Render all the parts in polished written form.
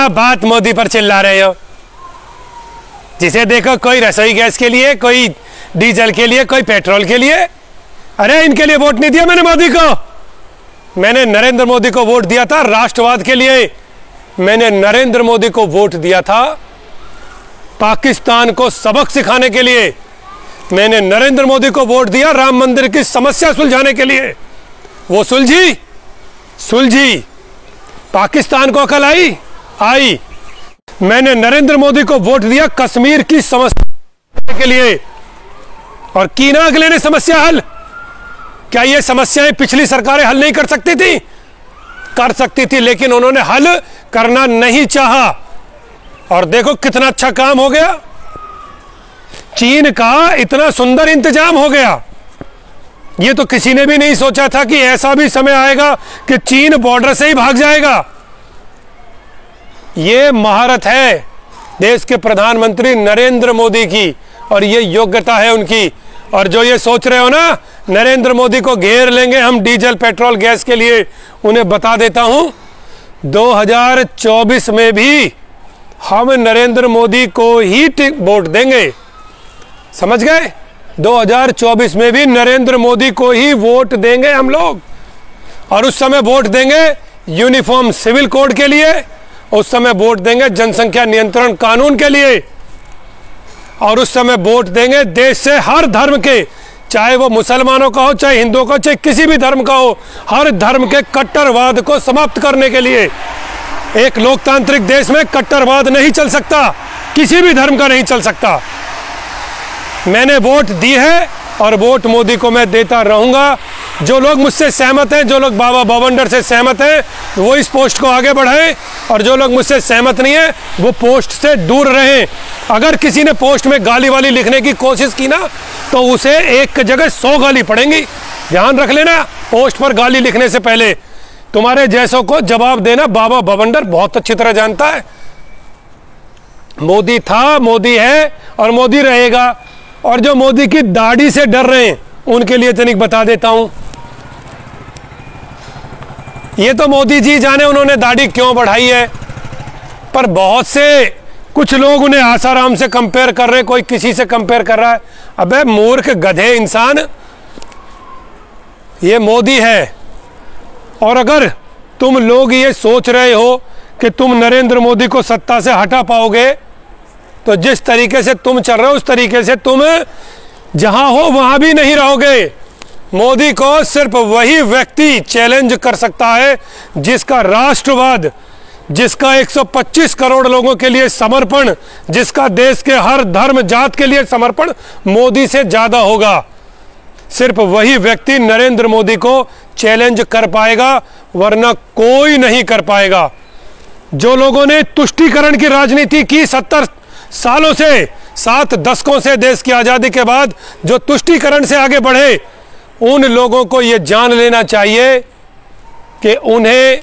बात मोदी पर चिल्ला रहे हो? जिसे देखो कोई रसोई गैस के लिए, कोई डीजल के लिए, कोई पेट्रोल के लिए। अरे इनके लिए वोट नहीं दिया मैंने मोदी को। मैंने नरेंद्र मोदी को वोट दिया था राष्ट्रवाद के लिए। मैंने नरेंद्र मोदी को वोट दिया था पाकिस्तान को सबक सिखाने के लिए। मैंने नरेंद्र मोदी को वोट दिया राम मंदिर की समस्या सुलझाने के लिए। वो सुलझी। पाकिस्तान को अकल आई। मैंने नरेंद्र मोदी को वोट दिया कश्मीर की समस्या के लिए, और की ना अगले ने समस्या हल। क्या ये समस्याएं पिछली सरकारें हल नहीं कर सकती थी? कर सकती थी, लेकिन उन्होंने हल करना नहीं चाहा। और देखो कितना अच्छा काम हो गया। चीन का इतना सुंदर इंतजाम हो गया। ये तो किसी ने भी नहीं सोचा था कि ऐसा भी समय आएगा कि चीन बॉर्डर से ही भाग जाएगा। ये महारत है देश के प्रधानमंत्री नरेंद्र मोदी की, और ये योग्यता है उनकी। और जो ये सोच रहे हो ना नरेंद्र मोदी को घेर लेंगे हम डीजल पेट्रोल गैस के लिए, उन्हें बता देता हूं 2024 में भी हम नरेंद्र मोदी को ही वोट देंगे। समझ गए? 2024 में भी नरेंद्र मोदी को ही वोट देंगे हम लोग। और उस समय वोट देंगे यूनिफॉर्म सिविल कोड के लिए, उस समय वोट देंगे जनसंख्या नियंत्रण कानून के लिए, और उस समय वोट देंगे देश से हर धर्म के, चाहे वो मुसलमानों का हो, चाहे हिंदुओं का, चाहे किसी भी धर्म का हो, हर धर्म के कट्टरवाद को समाप्त करने के लिए। एक लोकतांत्रिक देश में कट्टरवाद नहीं चल सकता, किसी भी धर्म का नहीं चल सकता। मैंने वोट दी है और वोट मोदी को मैं देता रहूंगा। जो लोग मुझसे सहमत हैं, जो लोग बाबा भवंडर से सहमत हैं, वो इस पोस्ट को आगे बढ़ाएं, और जो लोग मुझसे सहमत नहीं है वो पोस्ट से दूर रहें। अगर किसी ने पोस्ट में गाली वाली लिखने की कोशिश की ना, तो उसे एक जगह 100 गाली पड़ेंगी। ध्यान रख लेना, पोस्ट पर गाली लिखने से पहले तुम्हारे जैसों को जवाब देना बाबा भवंडर बहुत अच्छी तरह जानता है। मोदी था, मोदी है और मोदी रहेगा। और जो मोदी की दाढ़ी से डर रहे हैं उनके लिए तनिक बता देता हूं। ये तो मोदी जी जाने उन्होंने दाढ़ी क्यों बढ़ाई है, पर बहुत से कुछ लोग उन्हें आसाराम से कंपेयर कर रहे हैं, कोई किसी से कंपेयर कर रहा है। अबे मूर्ख गधे इंसान, ये मोदी है। और अगर तुम लोग ये सोच रहे हो कि तुम नरेंद्र मोदी को सत्ता से हटा पाओगे, तो जिस तरीके से तुम चल रहे हो उस तरीके से तुम जहां हो वहां भी नहीं रहोगे। मोदी को सिर्फ वही व्यक्ति चैलेंज कर सकता है जिसका राष्ट्रवाद, जिसका 125 करोड़ लोगों के लिए समर्पण, जिसका देश के हर धर्म जात के लिए समर्पण मोदी से ज्यादा होगा। सिर्फ वही व्यक्ति नरेंद्र मोदी को चैलेंज कर पाएगा, वरना कोई नहीं कर पाएगा। जो लोगों ने तुष्टीकरण की राजनीति की 70 सालों से, 7 दशकों से, देश की आजादी के बाद जो तुष्टीकरण से आगे बढ़े, उन लोगों को यह जान लेना चाहिए कि उन्हें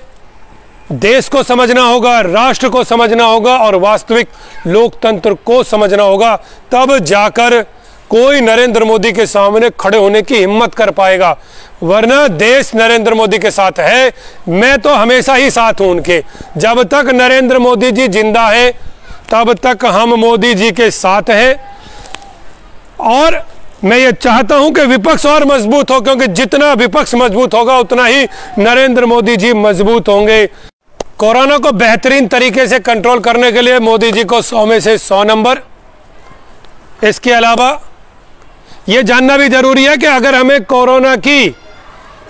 देश को समझना होगा, राष्ट्र को समझना होगा और वास्तविक लोकतंत्र को समझना होगा। तब जाकर कोई नरेंद्र मोदी के सामने खड़े होने की हिम्मत कर पाएगा। वरना देश नरेंद्र मोदी के साथ है। मैं तो हमेशा ही साथ हूं उनके। जब तक नरेंद्र मोदी जी जिंदा है तब तक हम मोदी जी के साथ हैं। और मैं ये चाहता हूं कि विपक्ष और मजबूत हो, क्योंकि जितना विपक्ष मजबूत होगा उतना ही नरेंद्र मोदी जी मजबूत होंगे। कोरोना को बेहतरीन तरीके से कंट्रोल करने के लिए मोदी जी को 100 में से 100 नंबर। इसके अलावा ये जानना भी जरूरी है कि अगर हमें कोरोना की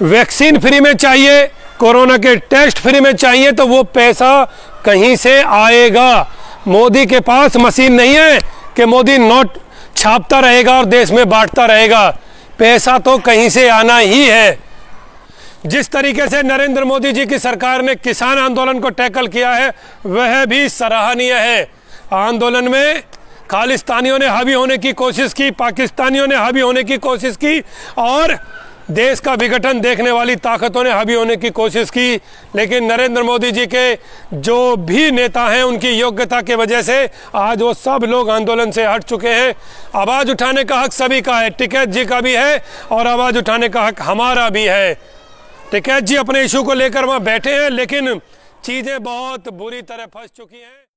वैक्सीन फ्री में चाहिए, कोरोना के टेस्ट फ्री में चाहिए, तो वो पैसा कहीं से आएगा। मोदी के पास मशीन नहीं है कि मोदी नोट छापता रहेगा और देश में बांटता रहेगा। पैसा तो कहीं से आना ही है। जिस तरीके से नरेंद्र मोदी जी की सरकार ने किसान आंदोलन को टैकल किया है वह भी सराहनीय है। आंदोलन में खालिस्तानियों ने हावी होने की कोशिश की, पाकिस्तानियों ने हावी होने की कोशिश की, और देश का विघटन देखने वाली ताकतों ने हावी होने की कोशिश की। लेकिन नरेंद्र मोदी जी के जो भी नेता हैं उनकी योग्यता की वजह से आज वो सब लोग आंदोलन से हट चुके हैं। आवाज़ उठाने का हक सभी का है, टिकैत जी का भी है और आवाज़ उठाने का हक हमारा भी है। टिकैत जी अपने इशू को लेकर वहाँ बैठे हैं, लेकिन चीजें बहुत बुरी तरह फंस चुकी हैं।